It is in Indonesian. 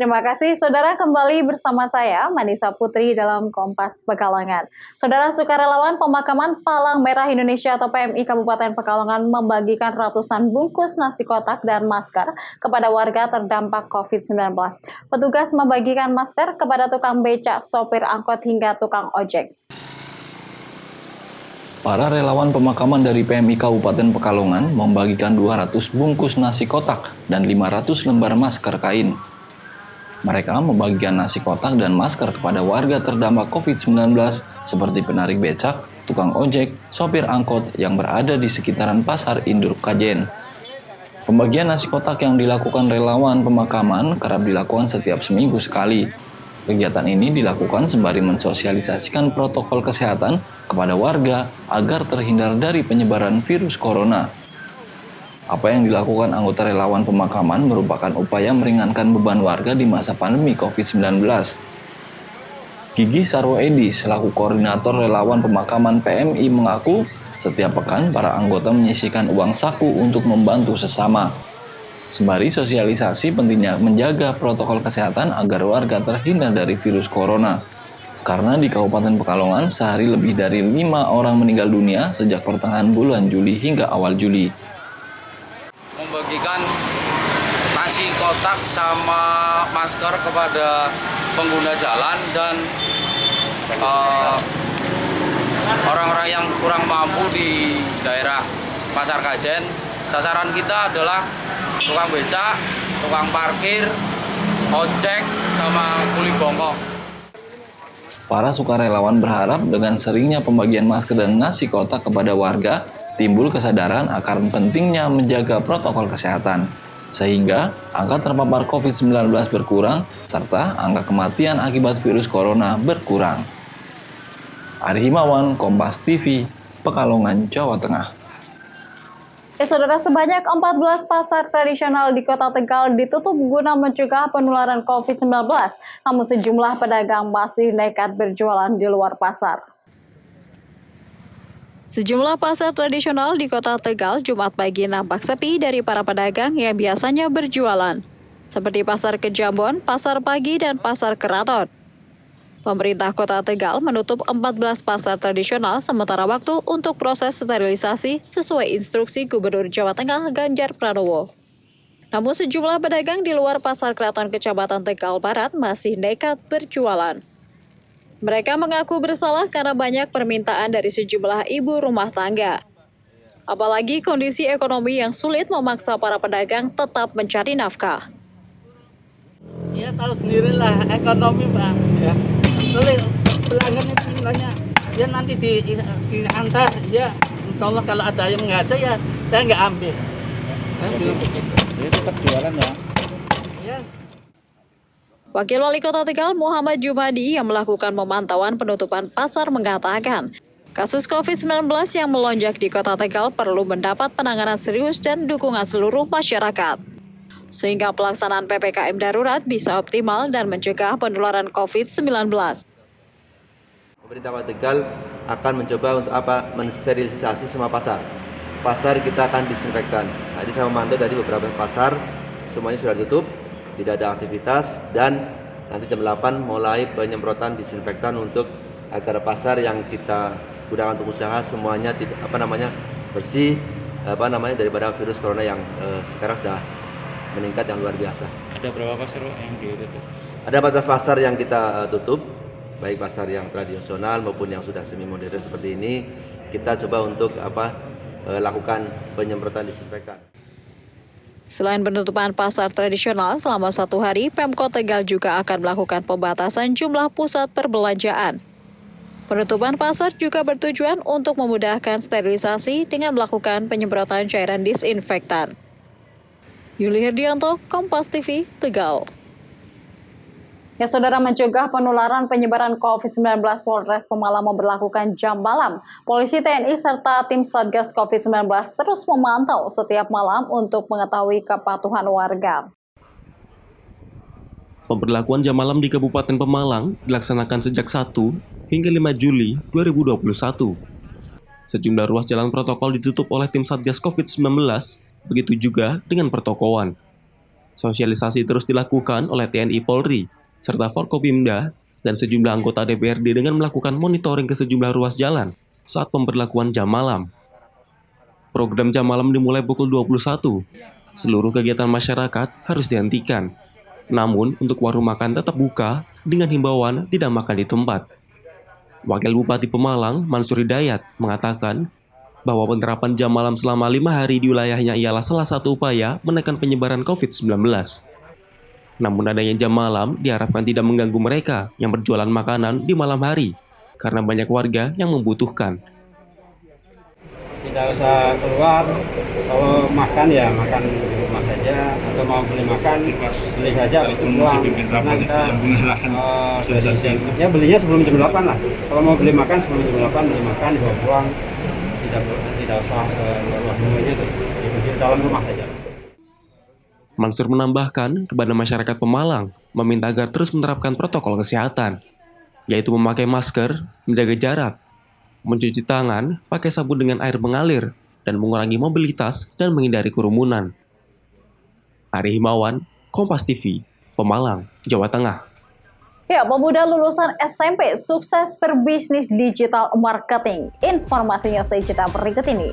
Terima kasih, Saudara. Kembali bersama saya, Manisa Putri dalam Kompas Pekalongan. Saudara, sukarelawan Pemakaman Palang Merah Indonesia atau PMI Kabupaten Pekalongan membagikan ratusan bungkus nasi kotak dan masker kepada warga terdampak COVID-19. Petugas membagikan masker kepada tukang becak, sopir angkot hingga tukang ojek. Para relawan pemakaman dari PMI Kabupaten Pekalongan membagikan 200 bungkus nasi kotak dan 500 lembar masker kain. Mereka membagikan nasi kotak dan masker kepada warga terdampak COVID-19 seperti penarik becak, tukang ojek, sopir angkot yang berada di sekitaran Pasar Induk Kajen. Pembagian nasi kotak yang dilakukan relawan pemakaman kerap dilakukan setiap seminggu sekali. Kegiatan ini dilakukan sembari mensosialisasikan protokol kesehatan kepada warga agar terhindar dari penyebaran virus corona. Apa yang dilakukan anggota relawan pemakaman merupakan upaya meringankan beban warga di masa pandemi COVID-19. Gigi Sarwoedi selaku koordinator relawan pemakaman PMI mengaku setiap pekan para anggota menyisihkan uang saku untuk membantu sesama. Sembari sosialisasi pentingnya menjaga protokol kesehatan agar warga terhindar dari virus corona. Karena di Kabupaten Pekalongan sehari lebih dari 5 orang meninggal dunia sejak pertengahan bulan Juli hingga awal Juli. Membagikan nasi kotak sama masker kepada pengguna jalan dan orang-orang yang kurang mampu di daerah Pasar Kajen. Sasaran kita adalah tukang becak, tukang parkir, ojek, sama kuli bongkok. Para sukarelawan berharap dengan seringnya pembagian masker dan nasi kotak kepada warga, timbul kesadaran akan pentingnya menjaga protokol kesehatan, sehingga angka terpapar COVID-19 berkurang, serta angka kematian akibat virus corona berkurang. Ari Himawan, Kompas TV, Pekalongan, Jawa Tengah. Saudara, sebanyak 14 pasar tradisional di Kota Tegal ditutup guna mencegah penularan COVID-19, namun sejumlah pedagang masih nekat berjualan di luar pasar. Sejumlah pasar tradisional di Kota Tegal Jumat pagi nampak sepi dari para pedagang yang biasanya berjualan, seperti Pasar Kejambon, Pasar Pagi, dan Pasar Keraton. Pemerintah Kota Tegal menutup 14 pasar tradisional sementara waktu untuk proses sterilisasi sesuai instruksi Gubernur Jawa Tengah Ganjar Pranowo. Namun sejumlah pedagang di luar Pasar Keraton Kecamatan Tegal Barat masih nekat berjualan. Mereka mengaku bersalah karena banyak permintaan dari sejumlah ibu rumah tangga. Apalagi kondisi ekonomi yang sulit memaksa para pedagang tetap mencari nafkah. Ya tahu sendirilah ekonomi Pak. Ya. Sulit pelanggan itu sebenarnya ya nanti diantar ya. Insya Allah kalau ada yang nggak ada ya saya nggak ambil. Jadi tetap jualan ya. Ya. Wakil Wali Kota Tegal Muhammad Jumadi yang melakukan pemantauan penutupan pasar mengatakan, kasus COVID-19 yang melonjak di Kota Tegal perlu mendapat penanganan serius dan dukungan seluruh masyarakat, sehingga pelaksanaan PPKM darurat bisa optimal dan mencegah penularan COVID-19. Pemerintah Kota Tegal akan mencoba untuk mensterilisasi semua pasar. Pasar kita akan disinfektan. Tadi saya memantau dari beberapa pasar, semuanya sudah tutup. Tidak ada aktivitas dan nanti jam 8 mulai penyemprotan disinfektan untuk agar pasar yang kita gunakan untuk usaha semuanya bersih daripada virus corona yang sekarang sudah meningkat yang luar biasa. Ada berapa pasar yang ditutup? Ada 14 pasar yang kita tutup, baik pasar yang tradisional maupun yang sudah semi modern seperti ini. Kita coba untuk lakukan penyemprotan disinfektan. Selain penutupan pasar tradisional selama 1 hari, Pemkot Tegal juga akan melakukan pembatasan jumlah pusat perbelanjaan. Penutupan pasar juga bertujuan untuk memudahkan sterilisasi dengan melakukan penyemprotan cairan disinfektan. Yuli Herdianto, Kompas TV, Tegal. Ya, Saudara, mencegah penularan penyebaran COVID-19, Polres Pemalang memberlakukan jam malam. Polisi, TNI, serta tim Satgas COVID-19 terus memantau setiap malam untuk mengetahui kepatuhan warga. Pemberlakuan jam malam di Kabupaten Pemalang dilaksanakan sejak 1 hingga 5 Juli 2021. Sejumlah ruas jalan protokol ditutup oleh tim Satgas COVID-19, begitu juga dengan pertokoan. Sosialisasi terus dilakukan oleh TNI Polri, serta Forkopimda dan sejumlah anggota DPRD dengan melakukan monitoring ke sejumlah ruas jalan saat pemberlakuan jam malam. Program jam malam dimulai pukul 21. Seluruh kegiatan masyarakat harus dihentikan. Namun, untuk warung makan tetap buka dengan himbauan tidak makan di tempat. Wakil Bupati Pemalang, Mansur Hidayat, mengatakan bahwa penerapan jam malam selama 5 hari di wilayahnya ialah salah satu upaya menekan penyebaran COVID-19. Namun adanya jam malam diharapkan tidak mengganggu mereka yang berjualan makanan di malam hari, karena banyak warga yang membutuhkan. Tidak usah keluar, kalau makan ya makan di rumah saja, atau mau beli makan, beli saja habis pulang. Karena kita ya belinya sebelum jam 8 lah. Kalau mau beli makan sebelum jam 8, beli makan, dibawa pulang. Tidak usah ke luar rumahnya, di dalam rumah saja. Mansur menambahkan kepada masyarakat Pemalang meminta agar terus menerapkan protokol kesehatan, yaitu memakai masker, menjaga jarak, mencuci tangan, pakai sabun dengan air mengalir, dan mengurangi mobilitas dan menghindari kerumunan. Ari Himawan, Kompas TV, Pemalang, Jawa Tengah. Ya, pemuda lulusan SMP sukses berbisnis digital marketing. Informasinya sejenak berikut ini.